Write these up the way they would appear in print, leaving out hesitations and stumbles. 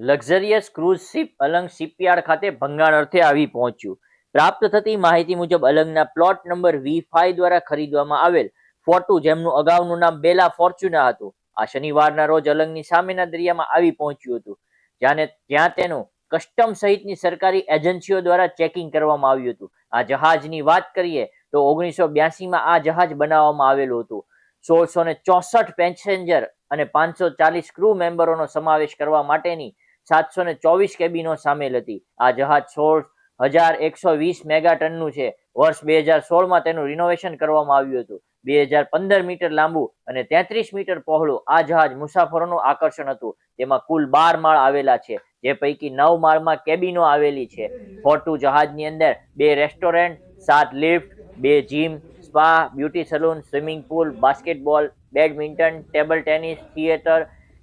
Luxurious cruise ship Alang shipyard ખાતે ભંગાણ અર્થે આવી પહોંચ્યું. પ્રાપ્ત થતી માહિતી મુજબ અલંગના પ્લોટ નંબર V5 દ્વારા ખરીદવામાં આવેલ ફોર્ટુ, જેમનું અગાઉનું નામ બેલા ફોર્ચ્યુના હતું, આ શનિવારના રોજ અલંગની સામેના દરિયામાં આવી પહોંચ્યું હતું, જ્યાં તેનું કસ્ટમ સહિતની સરકારી એજન્સીઓ દ્વારા ચેકિંગ કરવામાં આવ્યું હતું. આ જહાજની વાત કરીએ તો 1982માં આ જહાજ બનાવવામાં આવેલું હતું. 1664 પેસેન્જર અને 540 ક્રૂ મેમ્બરોનો સમાવેશ કરવા માટેની 724 કેબિનો સામેલ હતી. આ જહાજ 16,120 મેગા ટનનું છે. વર્ષ 2016માં તેનું રિનોવેશન કરવામાં આવ્યું હતું. 2015 મીટર લાંબુ અને 33 મીટર પહોળું આ જહાજ મુસાફરોનું આકર્ષણ હતું. તેમાં કુલ 12 માળ આવેલા છે, જે પૈકી 9 માળમાં કેબિનો આવેલી છે. ફોર્ટુ જહાજની અંદર 2 restaurant, 7 lift, 2 gym, spa, beauty salon, swimming pool, basketball, badminton, table tennis, theatre,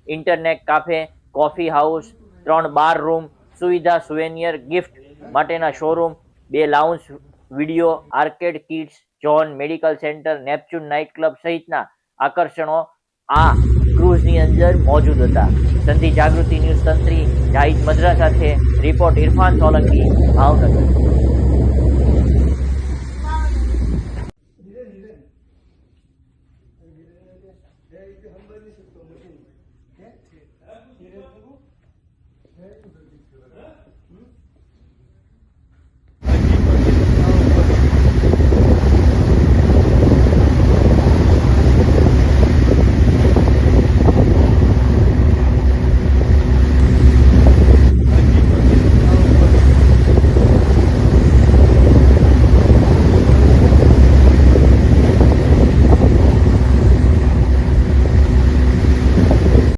internet cafe, coffee house, 3 બાર રૂમ, સુવિધા, સુવેનિયર, ગિફ્ટ માટેના showroom, 2 lounge, video, arcade, kids zone, medical centre, Neptune night club સહિતના આકર્ષણો આ ક્રૂઝની અંદર મોજૂદ હતા. સંધિ જાગૃતિ ન્યૂઝ તંત્રી જાહિદ મદ્રા સાથે report Irfan Solanki, Bhavnagar.